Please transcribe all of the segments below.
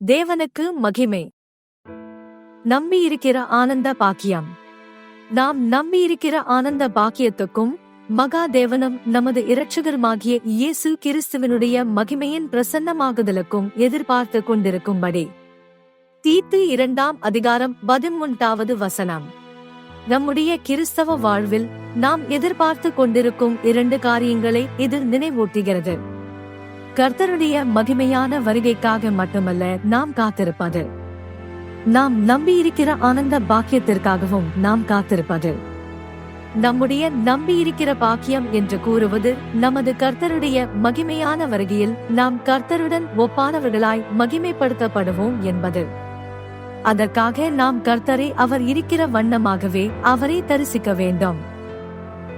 தேவனுக்கு மகிமை. நம்பியிருக்கிற ஆனந்த பாக்கியம். நாம் நம்பியிருக்கிற ஆனந்த பாக்கியத்துக்கும் மகா தேவனும் நமது இரட்சகருமாகிய இயேசு கிறிஸ்துவனுடைய மகிமையின் பிரசன்னமாகுதலுக்கும் எதிர்பார்த்து கொண்டிருக்கும்படி. தீத்து 2:13 நம்முடைய கிறிஸ்தவ வாழ்வில் நாம் எதிர்பார்த்து கொண்டிருக்கும் 2 காரியங்களை இது நினைவூட்டுகிறது. கர்த்தருடைய மகிமையான வருகைக்காக மட்டுமல்ல நாம் காத்திருப்பது, நாம் நம்பியிருக்கிற ஆனந்த பாக்கியத்திற்காகவும் நாம் காத்திருப்பது. நம்முடைய நம்பியிருக்கிற பாக்கியம் என்று கூறுவது நமது கர்த்தருடைய மகிமையான வருகையில் நாம் கர்த்தருடன் ஒப்பானவர்களாய் மகிமைப்படுத்தப்படுவோம் என்பது. அதற்காக நாம் கர்த்தரை அவர் இருக்கிற வண்ணமாகவே அவரை தரிசிக்க வேண்டும்.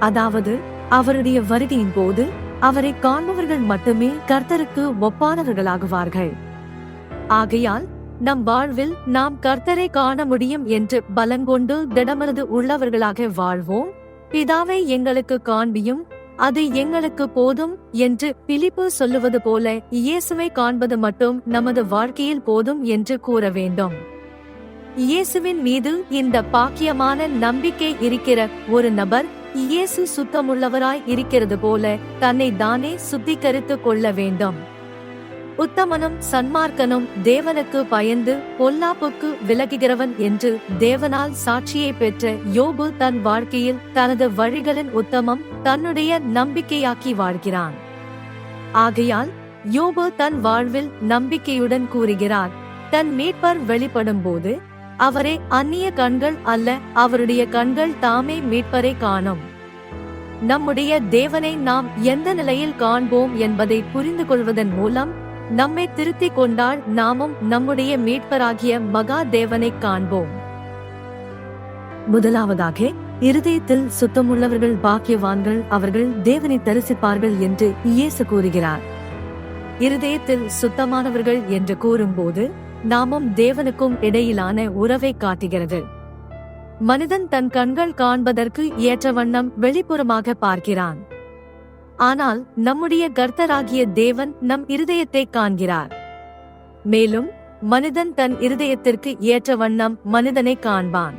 அதாவது அவருடைய வருகையின் போது அவரை காண்பவர்கள் மட்டுமே கர்த்தருக்கு ஒப்பானவர்களாகுவார்கள். ஆகையால் நம் வாழ்வில் நாம் கர்த்தரை காண முடியும் என்று பலங்கொண்டு திடமனது உள்ளவர்களாக வாழ்வோம். பிதாவை எங்களுக்கு காண்பியும், அது எங்களுக்கு போதும் என்று பிலிப்பு சொல்லுவது போல இயேசுவை காண்பது மட்டும் நமது வாழ்க்கையில் போதும் என்று கூற வேண்டும். இயேசுவின் மீது இந்த பாக்கியமான நம்பிக்கை இருக்கிற ஒரு நபர் இயேசு சுத்தமுள்ளவராய் இருக்கிறது போல தன்னை தானே சுத்திகரித்துக் கொள்ள வேண்டும். உத்தமனும் சன்மார்க்கனும் தேவனுக்கு பயந்து பொல்லாப்புக்கு விலகுகிறவன் என்று தேவனால் சாட்சியை பெற்ற யோபு தன் வாழ்க்கையில் தனது வழிகளின் உத்தமம் தன்னுடைய நம்பிக்கையாக்கி வாழ்கிறான். ஆகையால் யோபு தன் வாழ்வில் நம்பிக்கையுடன் கூறுகிறார், தன் மீட்பர் வெளிப்படும் போது அவரே அந்நிய கண்கள் அல்ல, அவருடைய கண்கள் தாமே மீட்பரை காணும். நம்முடைய தேவனை நாம் எந்த நிலையில் காண்போம் என்பதை புரிந்து கொள்வதன் மூலம் நம்மை திருத்திக் கொண்டால் நாமும் நம்முடைய மீட்பராகிய மகா தேவனை காண்போம். முதலாவதாக, இருதயத்தில் சுத்தமுள்ளவர்கள் பாக்கியவான்கள், அவர்கள் தேவனை தரிசிப்பார்கள் என்று இயேசு கூறுகிறார். இருதயத்தில் சுத்தமானவர்கள் என்று கூறும்போது நாமும் தேவனுக்கும் இடையிலான உறவை காட்டுகிறது. மனிதன் தன் கண்கள் காண்பதற்கு ஏற்ற வண்ணம் வெளிப்புறமாக பார்க்கிறான். ஆனால் நம்முடைய கர்த்தராகிய தேவன் நம் இருதயத்தை காண்கிறார். மேலும் மனிதன் தன் இருதயத்திற்கு ஏற்ற வண்ணம் மனிதனை காண்பான்.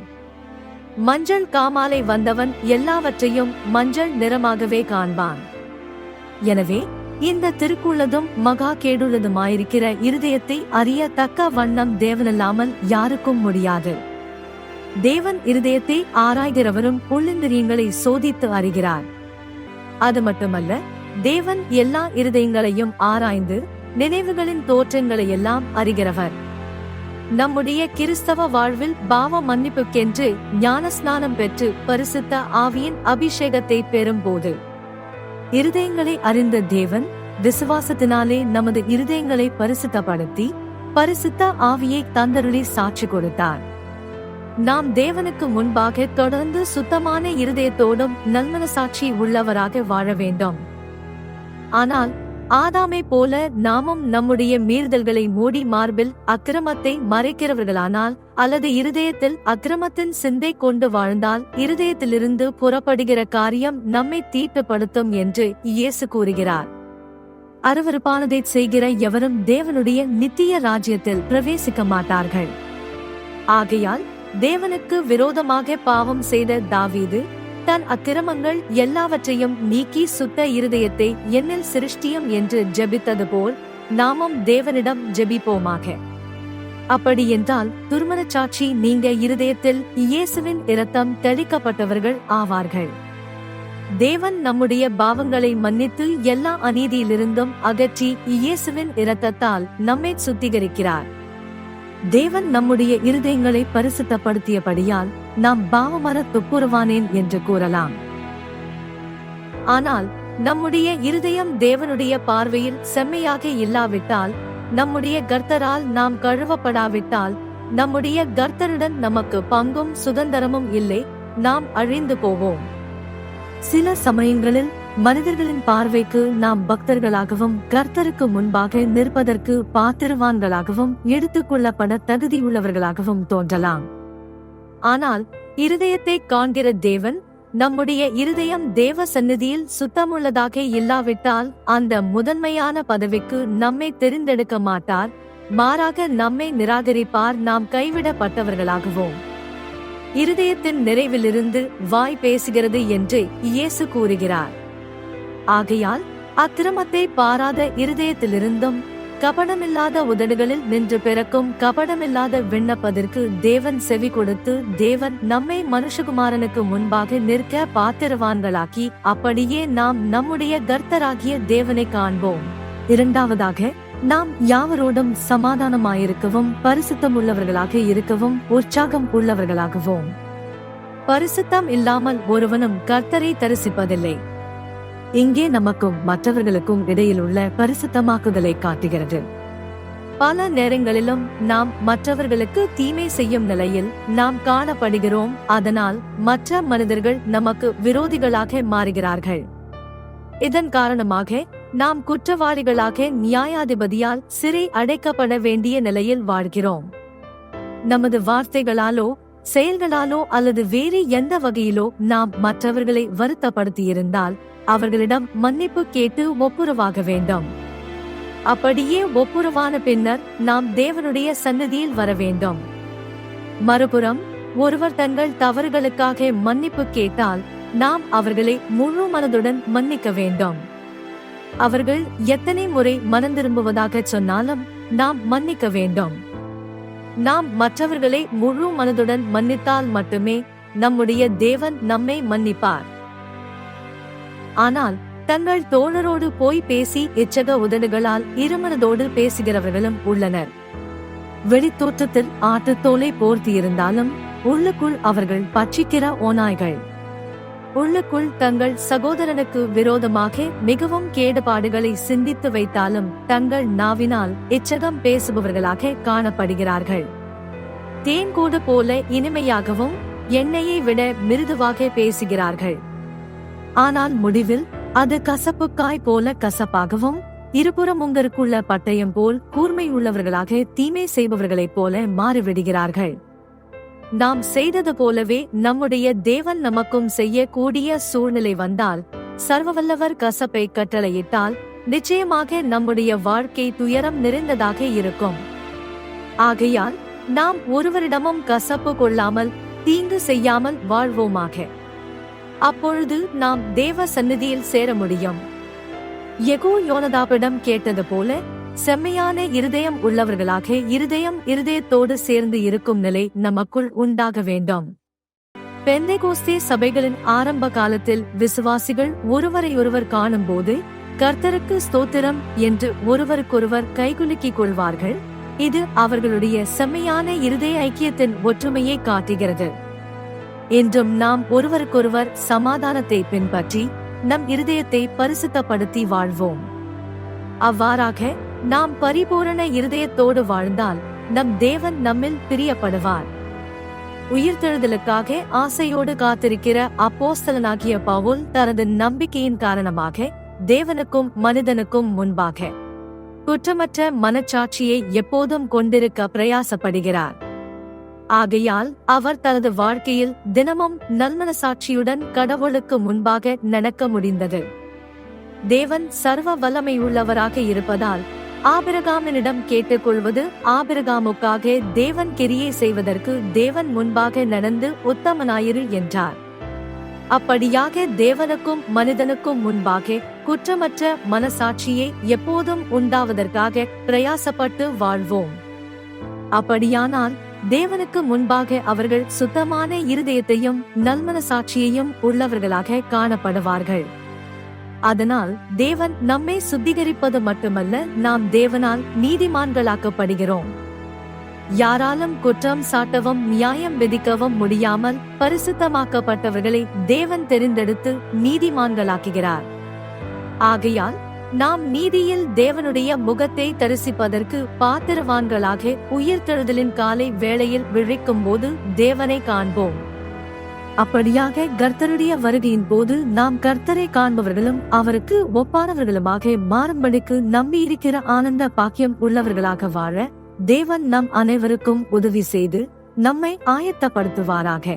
மஞ்சள் காமாலை வந்தவன் எல்லாவற்றையும் மஞ்சள் நிறமாகவே காண்பான். எனவே இந்த திருக்குள்ளதும் மகா கேடுள்ளதுமாயிருக்கிற இருதயத்தை அறிய தக்க வண்ணம் தேவனல்லாமல் யாருக்கும் முடியாது. தேவன் இருதயத்தை ஆராய்கிறவரும் உள்ளிந்திரியங்களை சோதித்து அறிகிறார். அது மட்டுமல்ல, தேவன் எல்லா இருதயங்களையும் ஆராய்ந்து நினைவுகளின் தோற்றங்களையெல்லாம் அறிகிறவர். நம்முடைய கிறிஸ்தவ வாழ்வில் பாவ மன்னிப்புக்கென்று ஞானஸ்நானம் பெற்று பரிசுத்த ஆவியின் அபிஷேகத்தை பெறும்போது இருதயங்களை அறிந்த தேவன் விசுவாசத்தினாலே நமது இருதயங்களை பரிசுத்தப்படுத்தி பரிசுத்த ஆவியை தந்தருளி சாட்சி கொடுத்தார். நாம் தேவனுக்கு முன்பாக தொடர்ந்து சுத்தமான இருதயத்தோடும் நல்மனசாட்சி உள்ளவராக வாழ வேண்டும். ஆனால் ஆதாமை போல நாமும் நம்முடைய மீறுதல்களை மூடி மார்பில் அக்கிரமத்தை மறைக்கிறவர்களானால் அல்லது இருதயத்தில் அக்கிரமத்தின் சிந்தை கொண்டு வாழ்ந்தால் இருதயத்திலிருந்து புறப்படுகிற காரியம் நம்மை தீட்டுப்படுத்தும் என்று இயேசு கூறுகிறார். அருவருப்பானதை செய்கிற எவரும் தேவனுடைய நித்திய ராஜ்யத்தில் பிரவேசிக்க மாட்டார்கள். ஆகையால் தேவனுக்கு விரோதமாக பாவம் செய்த தாவீது தன் அக்கிரமங்கள் எல்லாவற்றையும் நீக்கி சுத்த இருதயத்தை என்னில் சிருஷ்டியும் என்று ஜெபித்தது போல் நாமும் தேவனிடம் ஜெபிப்போமாக. அப்படியென்றால் துர்மனச்சாட்சி நீங்க இருதயத்தில் இயேசுவின் இரத்தம் தெளிக்கப்பட்டவர்கள் ஆவார்கள். தேவன் நம்முடைய பாவங்களை மன்னித்து எல்லா அநீதியிலிருந்தும் அகற்றி இயேசுவின் இரத்தத்தால் நம்மை சுத்திகரிக்கிறார். தேவன் நம்முடைய இருதயங்களை பரிசுத்தப்படுத்தியபடியால் நாம் பாவமர துப்புரவானேன் என்று கூறலாம். ஆனால் நம்முடைய இருதயம் தேவனுடைய பார்வையில் செம்மையாக இல்லாவிட்டால், நம்முடைய கர்த்தரால் நாம் கழுவப்படாவிட்டால், நம்முடைய கர்த்தருடன் நமக்கு பங்கும் சுதந்திரமும் இல்லை, நாம் அழிந்து போவோம். சில சமயங்களில் மனிதர்களின் பார்வைக்கு நாம் பக்தர்களாகவும் கர்த்தருக்கு முன்பாக நிற்பதற்கு பாத்திரவான்களாகவும் எடுத்துக்கொள்ளப்பட தகுதியுள்ளவர்களாகவும் தோன்றலாம். ஆனால் இருதயத்தை காண்கிற தேவன் நம்முடைய இருதயம் தேவ சந்நிதியில் சுத்தமுள்ளதாக இல்லாவிட்டால் அந்த முதன்மையான பதவிக்கு நம்மை தெரிந்தெடுக்க மாட்டார். மாறாக நம்மை நிராகரிப்பார். நாம் கைவிடப்பட்டவர்களாகுவோம். இருதயத்தின் நிறைவிலிருந்து வாய் பேசுகிறது என்று இயேசு கூறுகிறார். ஆகையால் அக்கிரமத்தை பாராத இருதயத்திலிருந்தும் கபடமில்லாத உதடுகளில் நின்று பிறக்கும் கபடமில்லாத விண்ணப்பதற்கு தேவன் செவி கொடுத்து, தேவன் நம்மை மனுஷகுமாரனுக்கு முன்பாக நிற்க பாத்திரவான்களாக்கி, அப்படியே நாம் நம்முடைய கர்த்தராகிய தேவனை காண்போம். இரண்டாவதாக, நாம் யாவரோடும் சமாதானமாயிருக்கவும் பரிசுத்தம் உள்ளவர்களாக இருக்கவும் உற்சாகம் உள்ளவர்களாகவும். பரிசுத்தம் இல்லாமல் ஒருவனும் கர்த்தரை தரிசிப்பதில்லை. இங்கே நமக்கும் மற்றவர்களுக்கும் இடையிலுள்ள பரிசுத்தமாக்குதலை காட்டுகிறது. பல நேரங்களிலும் நாம் மற்றவர்களுக்கு தீமை செய்யும் நிலையில் நாம் காணப்படுகிறோம். அதனால் மற்ற மனிதர்கள் நமக்கு விரோதிகளாக மாறுகிறார்கள். இதன் காரணமாக நாம் குற்றவாளிகளாக நியாயாதிபதியால் சிறை அடைக்கப்பட வேண்டிய நிலையில் வாழ்கிறோம். நமது வார்த்தைகளாலோ செயல்களாலோ அல்லது வேறு எந்த வகையிலோ நாம் மற்றவர்களை வருத்தப்படுத்தியிருந்தால் அவர்களிடம் மன்னிப்பு கேட்டு ஒப்புரவாக வேண்டும். அப்படியே ஒப்புரவான பின்னர் நாம் தேவனுடைய சந்நிதியில் வர வேண்டும். மறுபுறம் ஒருவர் தங்கள் தவறுகளுக்காக மன்னிப்பு கேட்டால் நாம் அவர்களை முழு மனதுடன் மன்னிக்க வேண்டும். அவர்கள் எத்தனை முறை மனம் திரும்புவதாக சொன்னாலும் நாம் மன்னிக்க வேண்டும். நாம் மற்றவர்களை முழு மனதுடன் மன்னித்தால் மட்டுமே நம்முடைய தேவன் நம்மை மன்னிப்பார். ஆனால் தங்கள் தோழரோடு போய் பேசி இச்சக உதடுகளால் இருமனதோடு பேசுகிறவர்களும் உள்ளனர். வெளித்தோற்றத்தில் ஆட்டுத்தோலை போர்த்தியிருந்தாலும் உள்ளுக்குள் அவர்கள் பட்சிக்கிற ஓநாய்கள். உள்ளுக்குள் தங்கள் சகோதரனுக்கு விரோதமாக மிகவும் கேடுபாடுகளை சிந்தித்து வைத்தாலும் தங்கள் நாவினால் இச்சகம் பேசுபவர்களாக காணப்படுகிறார்கள். தேன்கூடு போல இனிமையாகவும் எண்ணெயை விட மிருதுவாக பேசுகிறார்கள். ஆனால் முடிவில் அது கசப்புக்காய் போல கசப்பாகவும் இருபுறம் உங்களுக்குள்ள பட்டயம் போல் கூர்மை உள்ளவர்களாக தீமை செய்பவர்களைப் போல மாறிவிடுகிறார்கள். நாம் செய்தது போலவே நம்முடைய தேவன் நமக்கும் செய்யக்கூடிய சூழ்நிலை வந்தால், சர்வவல்லவர் கசப்பை கட்டளையிட்டால் நிச்சயமாக நம்முடைய வாழ்க்கை துயரம் நிறைந்ததாக இருக்கும். ஆகையால் நாம் ஒருவரிடமும் கசப்பு கொள்ளாமல் தீங்கு செய்யாமல் வாழ்வோமாக. அப்பொழுது நாம் தேவ சந்நிதியில் சேர முடியும். யெகூ யோனதாபிடம் கேட்டது போல செம்மையான இருதயம் உள்ளவர்களாக இருதயத்தோடு சேர்ந்து இருக்கும் நிலை நமக்குள் உண்டாக வேண்டும். பெந்தேகோஸ்தே சபைகளின் ஆரம்ப காலத்தில் விசுவாசிகள் ஒருவரையொருவர் காணும்போது கர்த்தருக்கு ஸ்தோத்திரம் என்று ஒருவருக்கொருவர் கைகுலுக்கிக் கொள்வார்கள். இது அவர்களுடைய செம்மையான இருதய ஐக்கியத்தின் ஒற்றுமையை காட்டுகிறது. என்றும் நாம் ஒருவருக்கொருவர் சமாதானத்தை பின்பற்றி நம் இருதயத்தை பரிசுத்தப்படுத்தி வாழ்வோம். அவ்வாறாக நாம் பரிபூரண இருதயத்தோடு வாழ்ந்தால் நம் தேவன் நம்மில் பிரியப்படுவார். உயிர்த்தெழுதலுக்காக ஆசையோடு காத்திருக்கிற அப்போஸ்தலனாகிய பவுல் தனது நம்பிக்கையின் காரணமாக தேவனுக்கும் மனிதனுக்கும் முன்பாக குற்றமற்ற மனச்சாட்சியை எப்போதும் கொண்டிருக்க பிரயாசப்படுகிறார். ஆகையால் அவர் தனது வாழ்க்கையில் தினமும் நல்மனசாட்சியுடன் கடவுளுக்கு முன்பாக நடக்க முடிந்தது. தேவன் சர்வ வல்லமையுள்ளவராக இருப்பதால் ஆபிரகாமினிடம் கேட்டுக்கொள்வது ஆபிரகாமுக்காக தேவன் கிரியை செய்வதற்கு தேவன் முன்பாக நடந்து உத்தமனாயிரு என்றார். அப்படியாக தேவனுக்கும் மனிதனுக்கும் முன்பாக குற்றமற்ற மனசாட்சியை எப்போதும் உண்டாவதற்காக பிரயாசப்பட்டு வாழ்வோம். அப்படியானால் தேவனுக்கு முன்பாக அவர்கள் சுத்தமான இருதயத்தையும் நல்மனசாட்சியையும் உள்ளவர்களாக காணப்படுவார்கள். அதனால் தேவன் நம்மை சுத்திகரிப்பது மட்டுமல்ல, நாம் தேவனால் நீதிமான்களாக்கப்படுகிறோம். யாராலும் குற்றம் சாட்டவும் நியாயம் விதிக்கவும் முடியாமல் பரிசுத்தமாக்கப்பட்டவர்களை தேவன் தெரிந்தெடுத்து நீதிமான்களாக்குகிறார். ஆகையால் நாம் நீதியில் தேவனுடைய முகத்தை தரிசிப்பதற்கு பாத்திரவான்களாக உயிர்த்தெழுதலின் காலை வேளையில் விழிக்கும் போது தேவனை காண்போம். அப்படியாக கர்த்தருடைய வருகையின் போது நாம் கர்த்தரை காண்பவர்களும் அவருக்கு ஒப்பானவர்களுமாக மாறும்படிக்கு நம்பியிருக்கிற ஆனந்த பாக்கியம் உள்ளவர்களாக வாழ தேவன் நம் அனைவருக்கும் உதவி செய்து நம்மை ஆயத்தப்படுத்துவாராக.